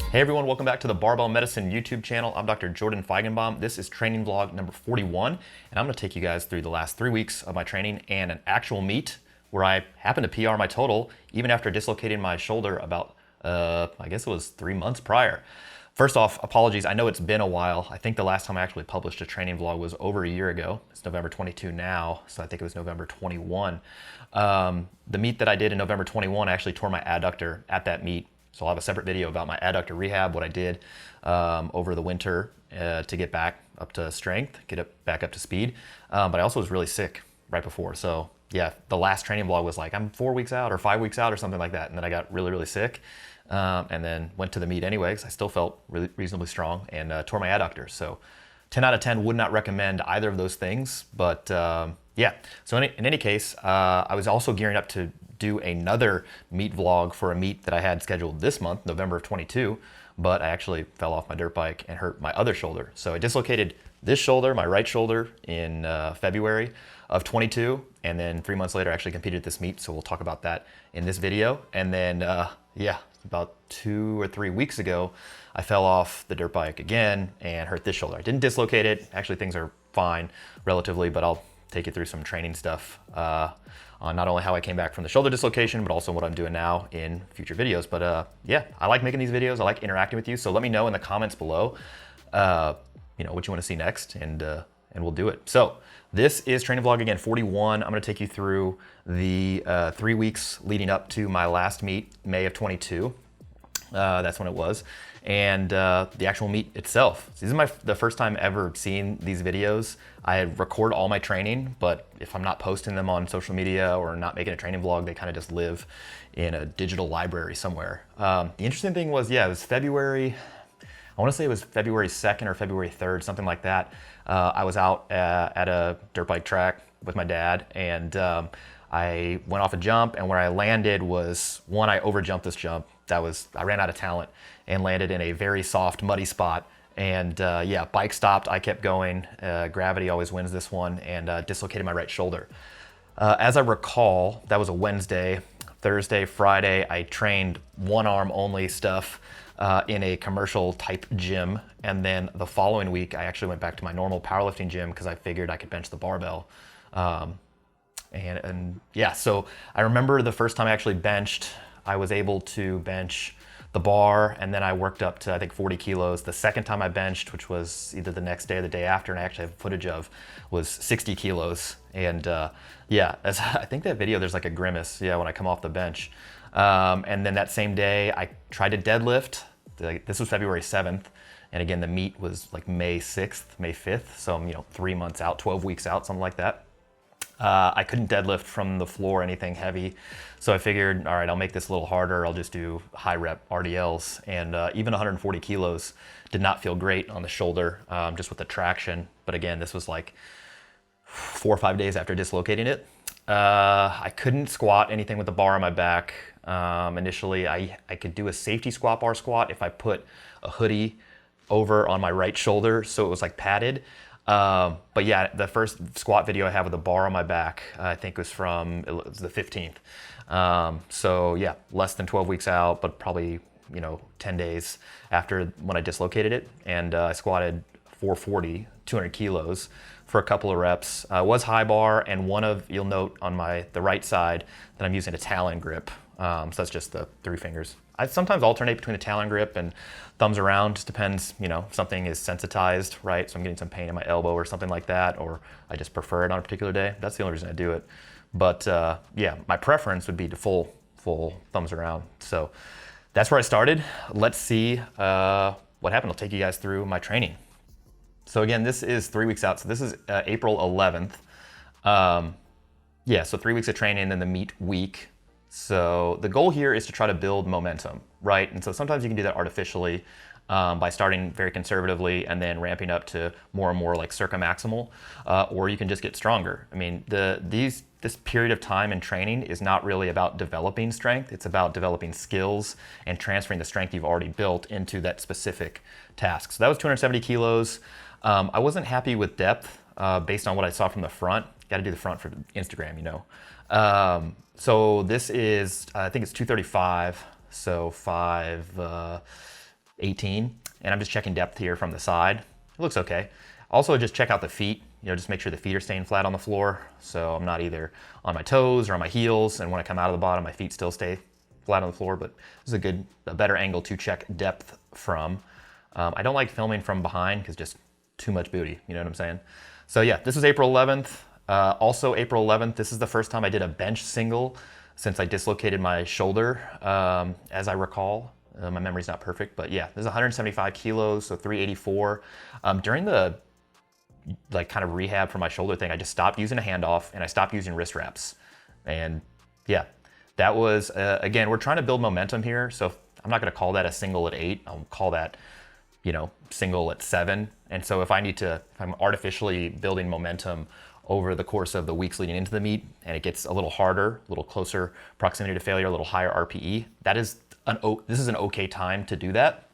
Hey everyone, welcome back to the Barbell Medicine YouTube channel. I'm Dr. Jordan Feigenbaum. This is training vlog number 41, and I'm gonna take you guys through the last 3 weeks of my training and an actual meet where I happened to PR my total even after dislocating my shoulder about, I guess it was 3 months prior. First off, apologies, I know it's been a while. I think the last time I actually published a training vlog was over a year ago. It's November 22 now, so I think it was November 21. The meet that I did in November 21, I actually tore my adductor at that meet. So I'll have a separate video about my adductor rehab, what I did over the winter to get back up to strength, get it back up to speed. But I also was really sick right before. So yeah, the last training vlog was like, I'm 4 weeks out or 5 weeks out or something like that. And then I got really, really sick and then went to the meet anyway because I still felt really reasonably strong and tore my adductor. So 10 out of 10 would not recommend either of those things. But yeah, so in any case, I was also gearing up to do another meet vlog for a meet that I had scheduled this month, November of 22, but I actually fell off my dirt bike and hurt my other shoulder. So I dislocated this shoulder, my right shoulder, in February of 22, and then 3 months later I actually competed at this meet, so we'll talk about that in this video. And then, yeah, about 2 or 3 weeks ago, I fell off the dirt bike again and hurt this shoulder. I didn't dislocate it. Actually, things are fine relatively, but I'll take you through some training stuff on not only how I came back from the shoulder dislocation, but also what I'm doing now in future videos. But yeah, I like making these videos. I like interacting with you. So let me know in the comments below, you know, what you want to see next, and we'll do it. So this is training vlog again 41. I'm going to take you through the 3 weeks leading up to my last meet, May of 22. That's when it was, and the actual meet itself. So this is the first time ever seeing these videos. I record all my training, but if I'm not posting them on social media or not making a training vlog, they kind of just live in a digital library somewhere. The interesting thing was, yeah, it was February, I want to say it was February 2nd or February 3rd, something like that. I was out at a dirt bike track with my dad, and I went off a jump, and where I landed was, one, I overjumped this jump. I ran out of talent and landed in a very soft, muddy spot. And yeah, bike stopped, I kept going. Gravity always wins this one, and dislocated my right shoulder. As I recall, that was a Wednesday. Thursday, Friday, I trained one arm only stuff in a commercial type gym. And then the following week, I actually went back to my normal powerlifting gym because I figured I could bench the barbell. And yeah, so I remember the first time I actually benched, I was able to bench the bar, and then I worked up to, I think, 40 kilos. The second time I benched, which was either the next day or the day after, and I actually have footage of, was 60 kilos. And yeah, I think that video, there's like a grimace, yeah, when I come off the bench. And then that same day, I tried to deadlift. This was February 7th. And again, the meet was like May 6th, May 5th. So I'm, 3 months out, 12 weeks out, something like that. I couldn't deadlift from the floor anything heavy, so I figured, all right, I'll make this a little harder. I'll just do high rep RDLs, and even 140 kilos did not feel great on the shoulder, just with the traction. But again, this was like 4 or 5 days after dislocating it. I couldn't squat anything with the bar on my back. Initially, I could do a safety squat bar squat if I put a hoodie over on my right shoulder, so it was like padded. But yeah, the first squat video I have with a bar on my back, I think it was the 15th. So yeah, less than 12 weeks out, but probably, 10 days after when I dislocated it. And I squatted 440, 200 kilos for a couple of reps. Was high bar, and you'll note on the right side that I'm using a talon grip. So that's just the 3 fingers. I sometimes alternate between a talon grip and thumbs around, just depends, if something is sensitized, right? So I'm getting some pain in my elbow or something like that, or I just prefer it on a particular day. That's the only reason I do it. But yeah, my preference would be to full thumbs around. So that's where I started. Let's see what happened. I'll take you guys through my training. So again, this is 3 weeks out. So this is April 11th. Yeah, so 3 weeks of training and then the meet week. So the goal here is to try to build momentum, right? And so sometimes you can do that artificially by starting very conservatively and then ramping up to more and more like circa-maximal, or you can just get stronger. I mean, this period of time in training is not really about developing strength. It's about developing skills and transferring the strength you've already built into that specific task. So that was 270 kilos. I wasn't happy with depth based on what I saw from the front. Got to do the front for Instagram, So this is, I think it's 235, so 5, 18. And I'm just checking depth here from the side. It looks okay. Also, just check out the feet. Just make sure the feet are staying flat on the floor. So I'm not either on my toes or on my heels. And when I come out of the bottom, my feet still stay flat on the floor. But this is a better angle to check depth from. I don't like filming from behind because just too much booty. You know what I'm saying? So yeah, this is April 11th. Also April 11th, this is the first time I did a bench single since I dislocated my shoulder, as I recall. My memory's not perfect, but yeah, this is 175 kilos, so 384. During the kind of rehab for my shoulder thing, I just stopped using a handoff and I stopped using wrist wraps. And yeah, that was, again, we're trying to build momentum here. So I'm not gonna call that a single at 8, I'll call that, single at 7. And so if I'm artificially building momentum over the course of the weeks leading into the meet and it gets a little harder, a little closer proximity to failure, a little higher RPE, this is an okay time to do that.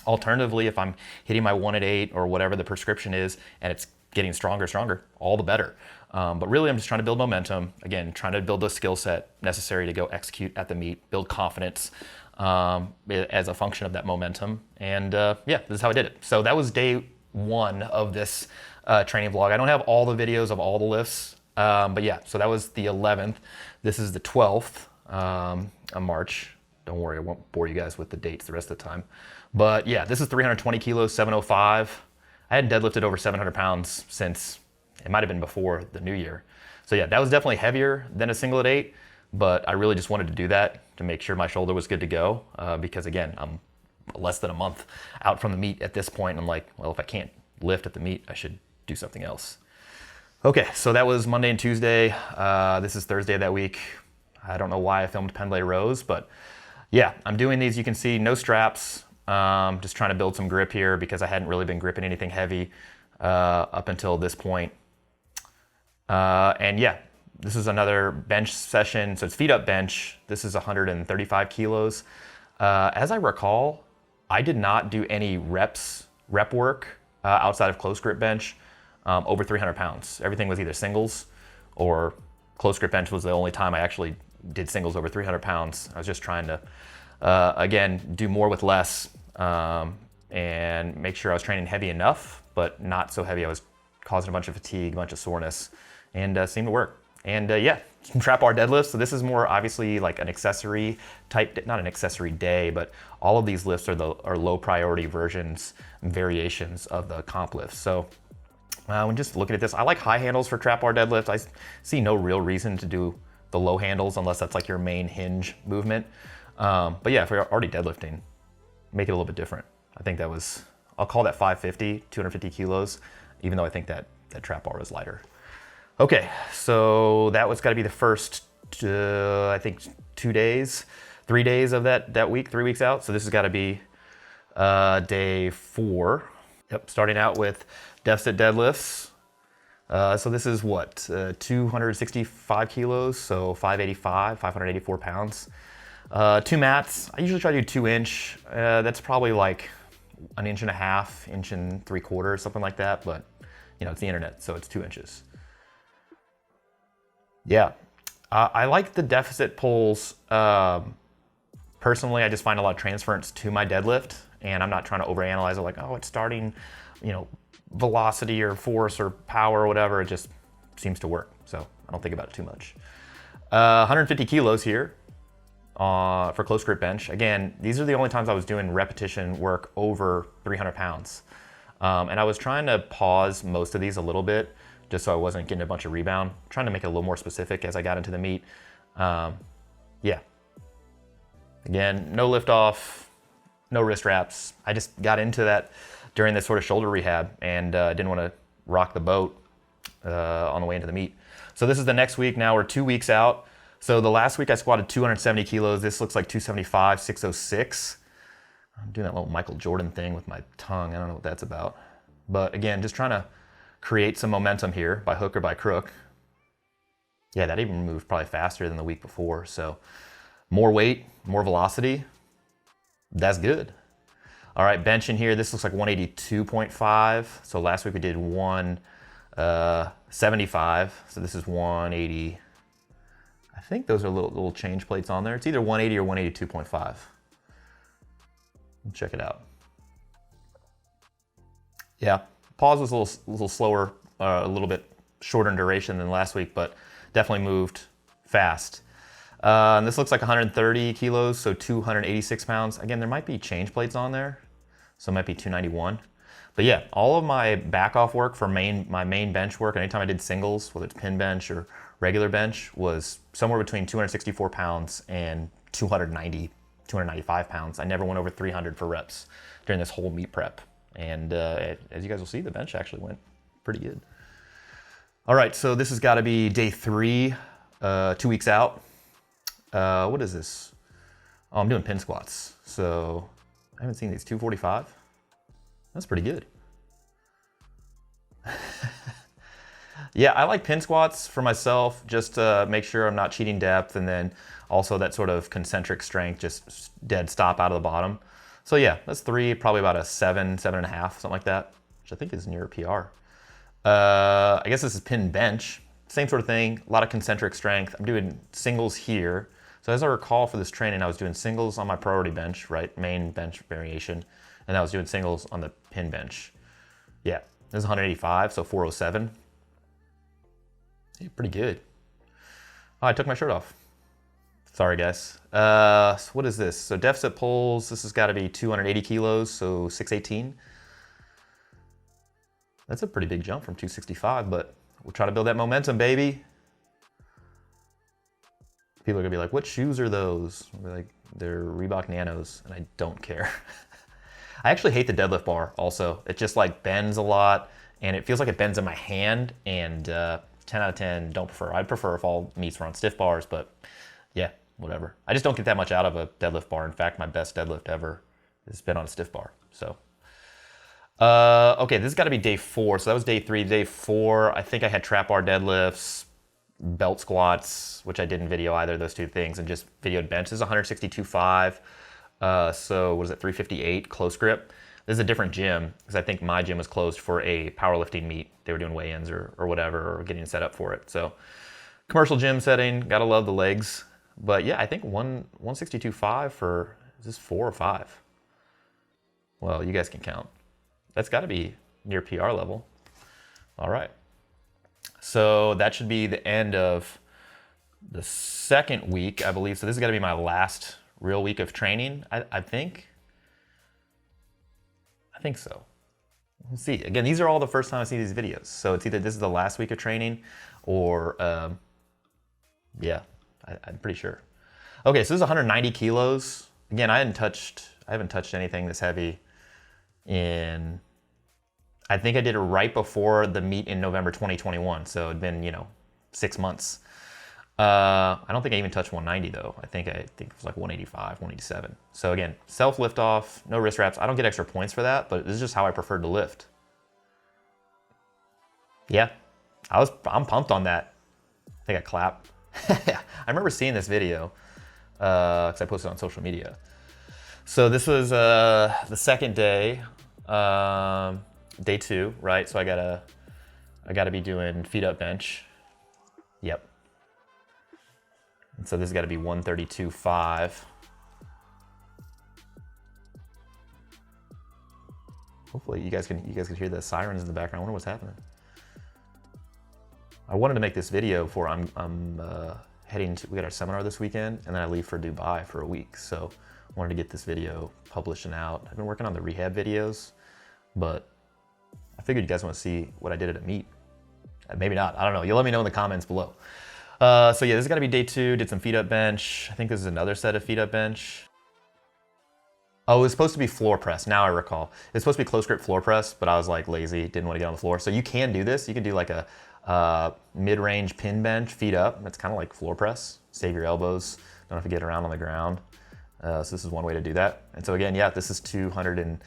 Alternatively, if I'm hitting my 1 at 8 or whatever the prescription is and it's getting stronger, all the better. But really, I'm just trying to build momentum. Again, trying to build the skill set necessary to go execute at the meet, build confidence as a function of that momentum. And yeah, this is how I did it. So that was day 1 of this training vlog. I don't have all the videos of all the lifts, but yeah, so that was the 11th. This is the 12th of March. Don't worry, I won't bore you guys with the dates the rest of the time. But yeah, this is 320 kilos, 705. I hadn't deadlifted over 700 pounds since, it might have been before the new year. So yeah, that was definitely heavier than a single at 8, but I really just wanted to do that to make sure my shoulder was good to go. Because again, I'm less than a month out from the meet at this point. And I'm like, well, if I can't lift at the meet, I should do something else. Okay, so that was Monday and Tuesday. This is Thursday of that week. I don't know why I filmed pendlay rows, but yeah, I'm doing these. You can see no straps. Just trying to build some grip here because I hadn't really been gripping anything heavy up until this point. And yeah, this is another bench session. So it's feet up bench. This is 135 kilos. As I recall, I did not do any rep work outside of close grip bench over 300 pounds. Everything was either singles or close grip bench was the only time I actually did singles over 300 pounds. I was just trying to, again, do more with less and make sure I was training heavy enough, but not so heavy I was causing a bunch of fatigue, a bunch of soreness, and seemed to work. And yeah, some trap bar deadlifts. So this is more obviously like an accessory type, not an accessory day, but all of these lifts are low priority versions and variations of the comp lifts. So when just looking at this, I like high handles for trap bar deadlift. I see no real reason to do the low handles unless that's like your main hinge movement. But yeah, if we're already deadlifting, make it a little bit different. I think that was, I'll call that 550, 250 kilos, even though I think that trap bar was lighter. Okay, so that was gotta be the first, I think 3 days of that week, 3 weeks out. So this has gotta be day 4. Yep, starting out with deficit deadlifts. So this is what, 265 kilos, so 584 pounds. 2 mats, I usually try to do 2 inch. That's probably like 1.5 inches, 1.75 inches, something like that. But it's the internet, so it's 2 inches. Yeah, I like the deficit pulls. Personally, I just find a lot of transference to my deadlift, and I'm not trying to overanalyze it like, oh, it's starting, velocity or force or power or whatever. It just seems to work. So I don't think about it too much. 150 kilos here for close grip bench. Again, these are the only times I was doing repetition work over 300 pounds. And I was trying to pause most of these a little bit just so I wasn't getting a bunch of rebound. Trying to make it a little more specific as I got into the meet. Yeah. Again, no lift off, no wrist wraps. I just got into that during this sort of shoulder rehab and didn't want to rock the boat on the way into the meet. So this is the next week. Now we're 2 weeks out. So the last week I squatted 270 kilos. This looks like 275, 606. I'm doing that little Michael Jordan thing with my tongue. I don't know what that's about. But again, just trying to create some momentum here by hook or by crook. Yeah, that even moved probably faster than the week before. So more weight, more velocity. That's good. All right, bench in here. This looks like 182.5. So last week we did 175. So this is 180. I think those are little change plates on there. It's either 180 or 182.5. Check it out. Yeah, pause was a little slower, a little bit shorter in duration than last week, but definitely moved fast. And this looks like 130 kilos, so 286 pounds. Again, there might be change plates on there, so it might be 291. But yeah, all of my back off work for my main bench work, anytime I did singles, whether it's pin bench or regular bench, was somewhere between 264 pounds and 295 pounds. I never went over 300 for reps during this whole meet prep. And as you guys will see, the bench actually went pretty good. All right, so this has got to be day 3, 2 weeks out. What is this? Oh, I'm doing pin squats. So I haven't seen these. 245. That's pretty good. Yeah, I like pin squats for myself, just to make sure I'm not cheating depth, and then also that sort of concentric strength, just dead stop out of the bottom. So yeah, that's 3, probably about a 7, 7.5, something like that, which I think is near a PR. I guess this is pin bench. Same sort of thing, a lot of concentric strength. I'm doing singles here. So as I recall for this training, I was doing singles on my priority bench, right? Main bench variation. And I was doing singles on the pin bench. Yeah, this is 185, so 407. Yeah, pretty good. Oh, I took my shirt off. Sorry, guys. So what is this? So deficit pulls, this has got to be 280 kilos, so 618. That's a pretty big jump from 265, but we'll try to build that momentum, baby. People are gonna be like, what shoes are those? I'll be like, they're Reebok Nanos, and I don't care. I actually hate the deadlift bar also. It just like bends a lot, and it feels like it bends in my hand, and 10 out of 10, don't prefer. I'd prefer if all meets were on stiff bars, but yeah, whatever. I just don't get that much out of a deadlift bar. In fact, my best deadlift ever has been on a stiff bar, so. Okay, this has got to be day 4. So that was day 3. Day 4, I think I had trap bar deadlifts, belt squats, which I didn't video either of those 2 things, and just videoed bench. This is 162.5. So what is it, 358 close grip. This is a different gym because I think my gym was closed for a powerlifting meet. They were doing weigh-ins or whatever, or getting set up for it. So commercial gym setting, gotta love the legs. But yeah, I think 162.5 for, is this 4 or 5? Well, you guys can count. That's got to be near PR level. All right. So that should be the end of the 2nd week, I believe. So this is got to be my last real week of training, I think. I think so. We'll see. Again, these are all the first time I see these videos. So it's either this is the last week of training or, yeah, I'm pretty sure. Okay, so this is 190 kilos. Again, I haven't touched anything this heavy in, I think I did it right before the meet in November 2021. So it'd been, 6 months. I don't think I even touched 190 though. I think it was like 185, 187. So again, self lift off, no wrist wraps. I don't get extra points for that, but this is just how I preferred to lift. Yeah, I'm pumped on that. I think I clapped. I remember seeing this video because I posted it on social media. So this was the 2nd day, day 2, right? So I gotta be doing feet up bench. Yep. And so this has got to be 132.5. Hopefully you guys can hear the sirens in the background. I wonder what's happening. I wanted to make this video before I'm heading to, we got our seminar this weekend, and then I leave for Dubai for a week. So I wanted to get this video published and out. I've been working on the rehab videos, but I figured you guys want to see what I did at a meet. Maybe not, I don't know. You'll let me know in the comments below. So yeah, this has got to be day 2. Did some feet up bench. I think this is another set of feet up bench. Oh, it was supposed to be floor press. Now I recall. It's supposed to be close grip floor press, but I was like lazy, didn't want to get on the floor. So you can do this. You can do like a mid-range pin bench, feet up. That's kind of like floor press. Save your elbows. Don't have to get around on the ground. So this is one way to do that. And so again, yeah, this is 200 and,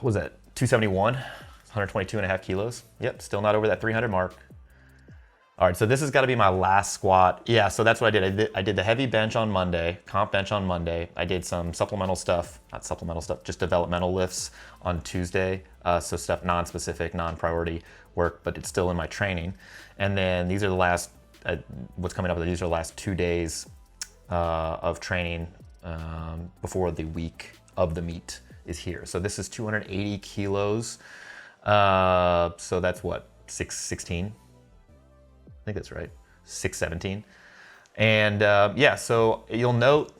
what was that? 271, 122.5 kilos. Yep, still not over that 300 mark. All right, so this has got to be my last squat. Yeah, so that's what I did. I did the heavy bench on Monday, comp bench on Monday. I did some supplemental stuff, not supplemental stuff, just developmental lifts on Tuesday. So stuff non-specific, non-priority work, but it's still in my training. And then these are the last, what's coming up, these are the last 2 days of training before the week of the meet is here. So this is 280 kilos. So that's what, 616? I think that's right, 617. And yeah, so you'll note,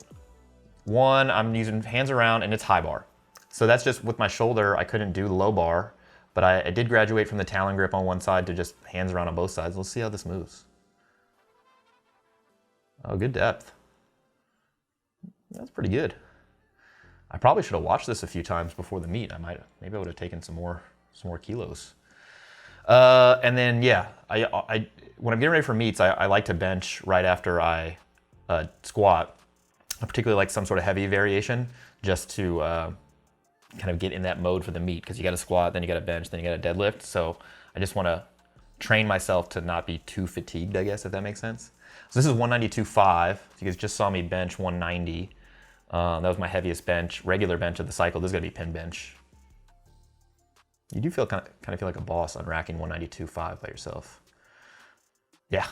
one, I'm using hands around and it's high bar. So that's just with my shoulder, I couldn't do low bar, but I did graduate from the Talon grip on one side to just hands around on both sides. Let's see how this moves. Oh, good depth. That's pretty good. I probably should have watched this a few times before the meet. Maybe I would have taken some more kilos. And then yeah, when I'm getting ready for meets, I like to bench right after I squat. I particularly like some sort of heavy variation just to kind of get in that mode for the meet, because you got to squat, then you got to bench, then you got to deadlift. So I just want to train myself to not be too fatigued, I guess, if that makes sense. So this is 192.5. So you guys just saw me bench 190. That was my heaviest bench, regular bench of the cycle. This is gonna be pin bench. You do feel kind of feel like a boss unracking 192.5 by yourself. Yeah,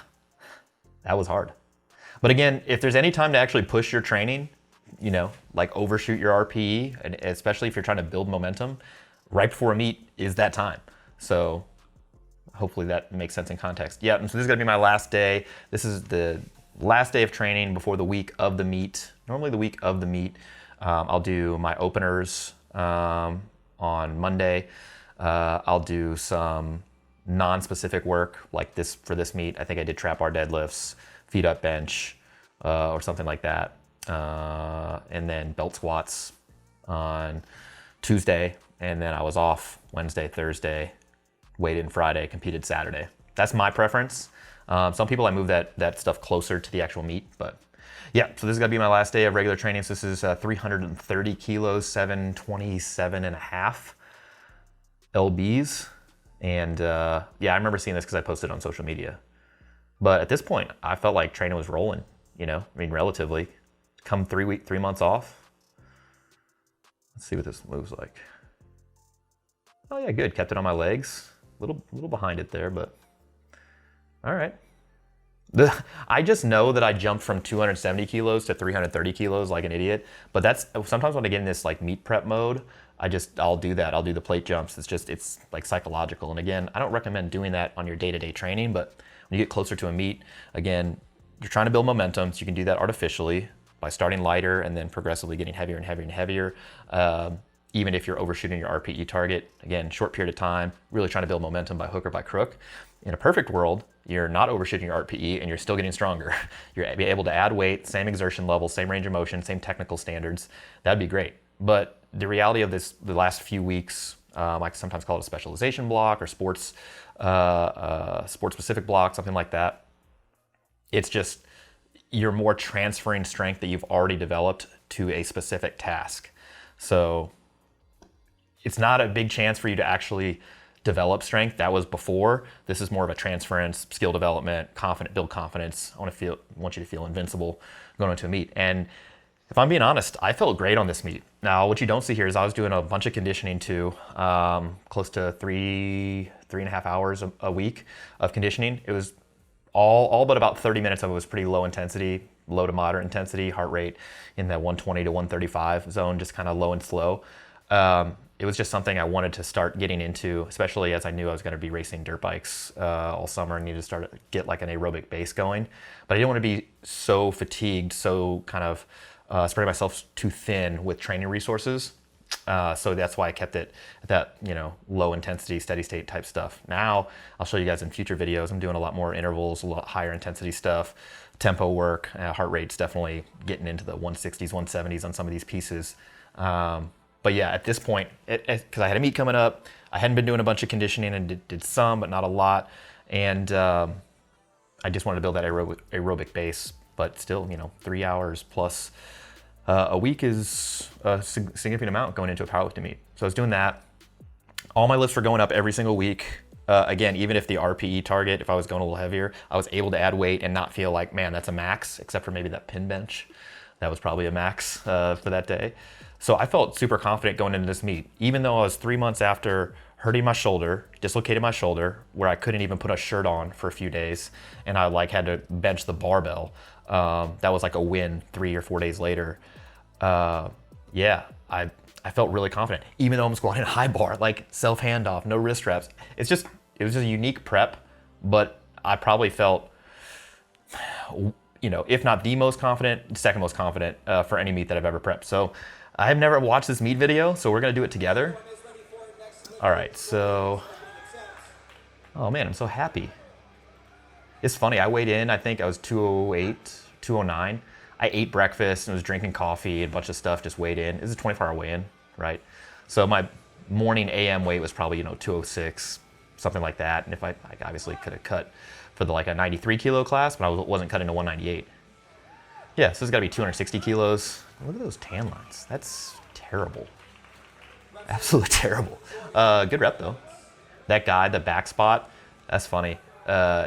that was hard. But again, if there's any time to actually push your training, you know, like overshoot your RPE, and especially if you're trying to build momentum, right before a meet is that time. So hopefully that makes sense in context. Yeah, and so this is gonna be my last day. This is the last day of training before the week of the meet. Normally the week of the meet, I'll do my openers on Monday. I'll do some non-specific work like this for this meet. I think I did trap bar deadlifts, feet up bench, or something like that. And then belt squats on Tuesday. And then I was off Wednesday, Thursday, weighed in Friday, competed Saturday. That's my preference. Some people I move that stuff closer to the actual meet, but yeah, so this is gonna be my last day of regular training. So this is 330 kilos, 727 and a half lbs. And yeah, I remember seeing this because I posted on social media. But at this point, I felt like training was rolling, you know, I mean, relatively. Come 3 months off. Let's see what this moves like. Oh yeah, good, kept it on my legs. A little behind it there, but all right. I just know that I jumped from 270 kilos to 330 kilos like an idiot, but that's sometimes when I get in this like meet prep mode, I'll do that. I'll do the plate jumps. It's like psychological. And again, I don't recommend doing that on your day-to-day training, but when you get closer to a meet, again, you're trying to build momentum, so you can do that artificially by starting lighter and then progressively getting heavier and heavier and heavier. Even if you're overshooting your RPE target, again, short period of time, really trying to build momentum by hook or by crook. In a perfect world, you're not overshooting your RPE and you're still getting stronger. You're able to add weight, same exertion level, same range of motion, same technical standards. That'd be great. But the reality of this, the last few weeks, I sometimes call it a specialization block or sports specific block, something like that. It's just, you're more transferring strength that you've already developed to a specific task. So it's not a big chance for you to actually develop strength. That was before. This is more of a transference, skill development, build confidence. I want you to feel invincible going into a meet. And if I'm being honest, I felt great on this meet. Now, what you don't see here is I was doing a bunch of conditioning too, close to three and a half hours a week of conditioning. It was all but about 30 minutes of it was pretty low intensity, low to moderate intensity, heart rate in that 120 to 135 zone, just kind of low and slow. It was just something I wanted to start getting into, especially as I knew I was going to be racing dirt bikes all summer and needed to get like an aerobic base going. But I didn't want to be so fatigued, so kind of spreading myself too thin with training resources. So that's why I kept it at that, low intensity, steady state type stuff. Now I'll show you guys in future videos. I'm doing a lot more intervals, a lot higher intensity stuff, tempo work, heart rate's definitely getting into the 160s, 170s on some of these pieces. But yeah, at this point, because I had a meet coming up, I hadn't been doing a bunch of conditioning and did some, but not a lot. And I just wanted to build that aerobic base, but still, 3 hours plus a week is a significant amount going into a powerlifting meet. So I was doing that. All my lifts were going up every single week. Again, even if the RPE target, if I was going a little heavier, I was able to add weight and not feel like, man, that's a max, except for maybe that pin bench. That was probably a max for that day. So I felt super confident going into this meet, even though I was 3 months after hurting my shoulder, dislocated my shoulder, where I couldn't even put a shirt on for a few days, and I had to bench the barbell. That was like a win 3 or 4 days later. yeah, I felt really confident, even though I'm squatting a high bar, like self handoff, no wrist straps. It was just a unique prep, but I probably felt, you know, if not the most confident, second most confident for any meet that I've ever prepped. So I have never watched this meet video, so we're gonna do it together. All right, so, oh man, I'm so happy. It's funny, I weighed in, I think I was 208, 209. I ate breakfast and was drinking coffee and a bunch of stuff, just weighed in. It was a 24-hour weigh-in, right? So my morning AM weight was probably, you know, 206, something like that. And if I obviously could have cut for like a 93 kilo class, but I wasn't cutting to 198. Yeah, so it's gotta be 260 kilos. Look at those tan lines. That's terrible. Absolutely terrible. Good rep though. That guy, the back spot, that's funny.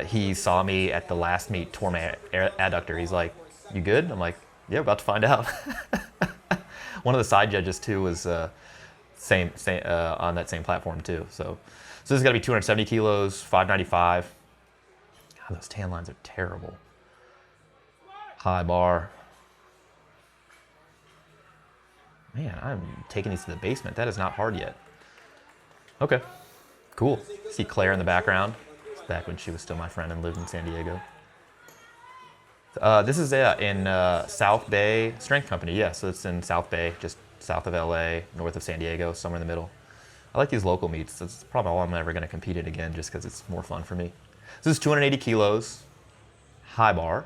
He saw me at the last meet, tore my adductor. He's like, "You good?" I'm like, "Yeah, about to find out." One of the side judges too was same on that same platform too. So this has got to be 270 kilos, 595. God, those tan lines are terrible. High bar. Man, I'm taking these to the basement. That is not hard yet. Okay, cool. See Claire in the background. It's back when she was still my friend and lived in San Diego. This is in South Bay Strength Company. Yeah, so it's in South Bay, just south of LA, north of San Diego, somewhere in the middle. I like these local meets. That's probably all I'm ever going to compete in again, just because it's more fun for me. So this is 280 kilos, high bar.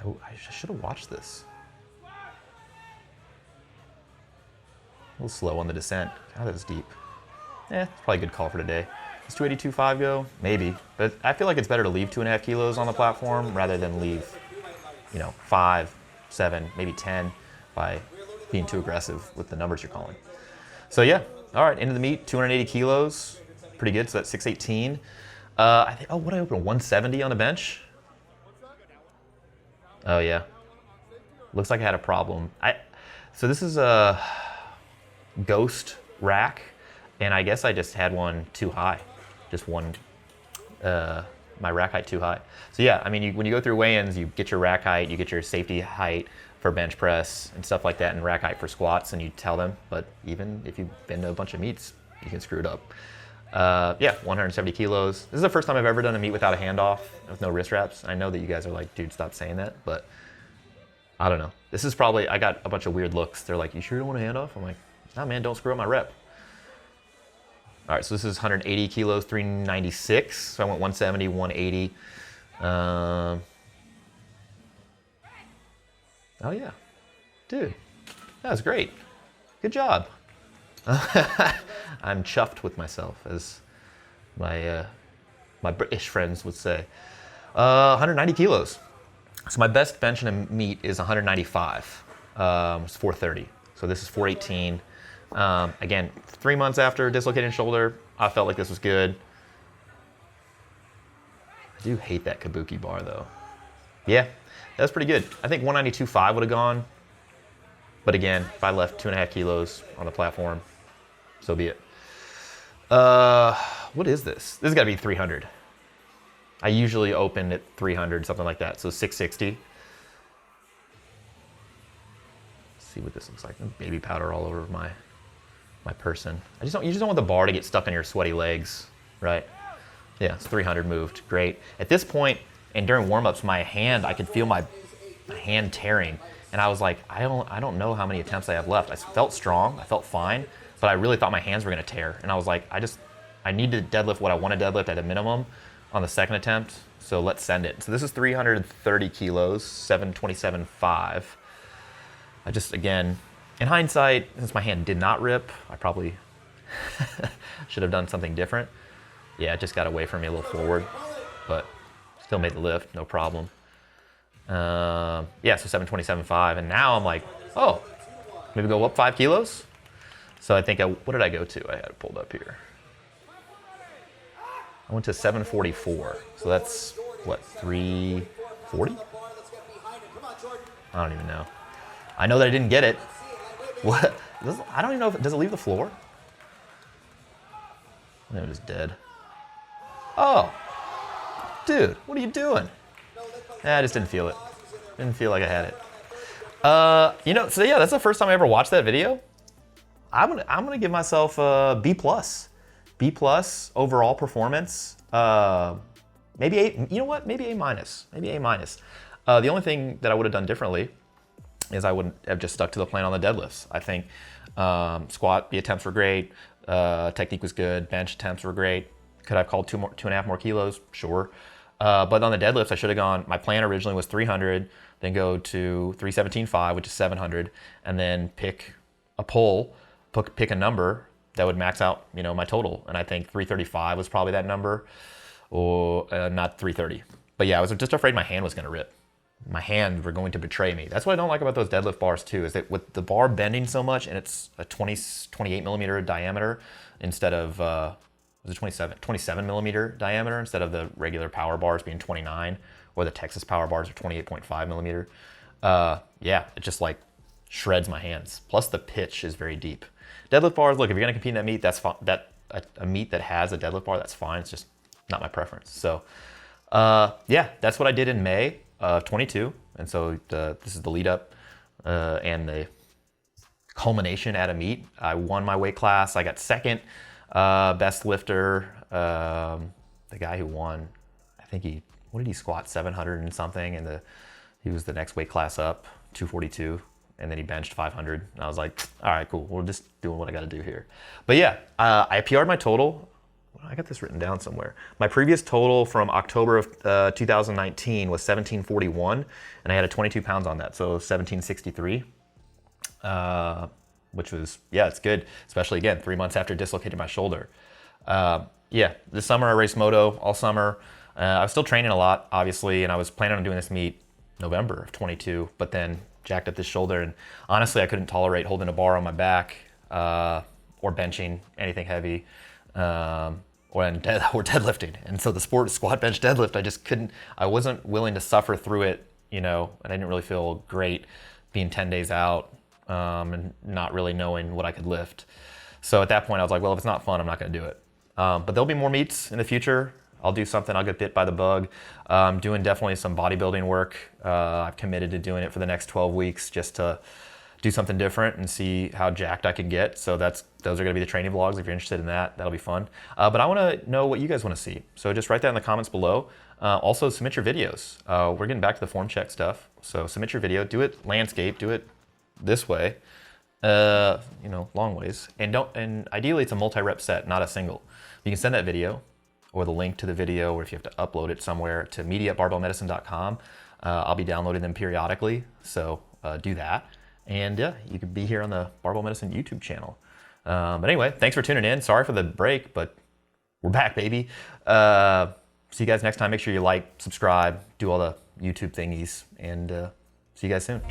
Oh, I should have watched this. A little slow on the descent. God, that was deep. It's probably a good call for today. Does 282.5 go? Maybe. But I feel like it's better to leave 2.5 kilos on the platform rather than leave, you know, 5, 7, maybe 10 by being too aggressive with the numbers you're calling. So yeah, all right, into the meet, 280 kilos. Pretty good, so that's 618. I think, oh, what I opened, 170 on the bench? Oh yeah. Looks like I had a problem. So this is a ghost rack, and I guess I just had one too high. Just one, my rack height too high. So yeah, I mean, when you go through weigh-ins, you get your rack height, you get your safety height for bench press and stuff like that, and rack height for squats, and you tell them. But even if you've been to a bunch of meets, you can screw it up. Yeah, 170 kilos. This is the first time I've ever done a meet without a handoff, with no wrist wraps. I know that you guys are like, dude, stop saying that, but I don't know. This is probably, I got a bunch of weird looks. They're like, you sure you don't want a handoff? I'm like, nah, man, don't screw up my rep. All right, so this is 180 kilos, 396. So I went 170, 180. Oh yeah, dude, that was great. Good job. I'm chuffed with myself, as my British friends would say. 190 kilos. So my best bench in a meet is 195. It's 430. So this is 418. Again, 3 months after dislocating shoulder, I felt like this was good. I do hate that kabuki bar though. Yeah, that's pretty good. I think 192.5 would have gone. But again, if I left 2.5 kilos on the platform, so be it. What is this? This has got to be 300. I usually open at 300, something like that. So 660. Let's see what this looks like. Baby powder all over my person. You just don't want the bar to get stuck on your sweaty legs, right? Yeah, it's 300 moved. Great. At this point, and during warm-ups, I could feel my hand tearing. And I was like, I don't know how many attempts I have left. I felt strong, I felt fine, but I really thought my hands were gonna tear. And I was like, I need to deadlift what I want to deadlift at a minimum on the second attempt, so let's send it. So this is 330 kilos, 727.5. I just, again, in hindsight, since my hand did not rip, I probably should have done something different. Yeah, it just got away from me a little forward, but still made the lift, no problem. Yeah, so 727.5, and now I'm like, oh, maybe go up 5 kilos? So I think, what did I go to? I had it pulled up here. I went to 744, so that's, what, 340? I don't even know. I know that I didn't get it. What? I don't even know if, does it leave the floor? No, it is dead. Oh, dude, what are you doing? I just didn't feel it. Didn't feel like I had it. So yeah, that's the first time I ever watched that video. I'm gonna give myself a B plus. B plus overall performance. Maybe A, you know what? Maybe A minus. Maybe A minus. The only thing that I would have done differently is I wouldn't have just stuck to the plan on the deadlifts. I think squat, the attempts were great. Technique was good. Bench attempts were great. Could I have called 2.5 more kilos? Sure. But on the deadlifts, I should have gone, my plan originally was 300, then go to 317.5, which is 700, and then pick a pull, pick a number that would max out, my total. And I think 335 was probably that number, or not 330. But yeah, I was just afraid my hand was going to rip. My hands were going to betray me. That's what I don't like about those deadlift bars too, is that with the bar bending so much and it's a 28 millimeter diameter instead of, was it 27 millimeter diameter instead of the regular power bars being 29, or the Texas power bars are 28.5 millimeter. Yeah, it just like shreds my hands. Plus the pitch is very deep. Deadlift bars, look, if you're gonna compete in that meet, that's fine. A meet that has a deadlift bar, that's fine. It's just not my preference. So yeah, that's what I did in May of 22. And so this is the lead up and the culmination at a meet. I won my weight class. I got second best lifter. The guy who won, I think what did he squat? 700 and something. And he was the next weight class up, 242. And then he benched 500. And I was like, all right, cool. We're just doing what I got to do here. But yeah, I PR'd my total. I got this written down somewhere. My previous total from October of 2019 was 1741, and I had a 22 pounds on that, so 1763, which was, yeah, it's good, especially again, 3 months after dislocating my shoulder. Yeah, this summer I raced moto all summer. I was still training a lot, obviously, and I was planning on doing this meet November of 22, but then jacked up this shoulder, and honestly, I couldn't tolerate holding a bar on my back or benching anything heavy. Or deadlifting. And so the sport squat, bench, deadlift, I just couldn't, I wasn't willing to suffer through it, and I didn't really feel great being 10 days out and not really knowing what I could lift. So at that point I was like, well, if it's not fun, I'm not gonna do it. But there'll be more meets in the future. I'll do something, I'll get bit by the bug. I'm doing definitely some bodybuilding work. I've committed to doing it for the next 12 weeks just to do something different and see how jacked I can get. So those are gonna be the training vlogs. If you're interested in that, that'll be fun. But I wanna know what you guys wanna see. So just write that in the comments below. Also submit your videos. We're getting back to the form check stuff. So submit your video, do it landscape, do it this way, long ways. And ideally it's a multi-rep set, not a single. You can send that video or the link to the video, or if you have to upload it somewhere, to media@barbellmedicine.com. I'll be downloading them periodically, so do that. And yeah, you could be here on the Barbell Medicine YouTube channel. But anyway, thanks for tuning in. Sorry for the break, but we're back, baby. See you guys next time. Make sure you like, subscribe, do all the YouTube thingies, and see you guys soon.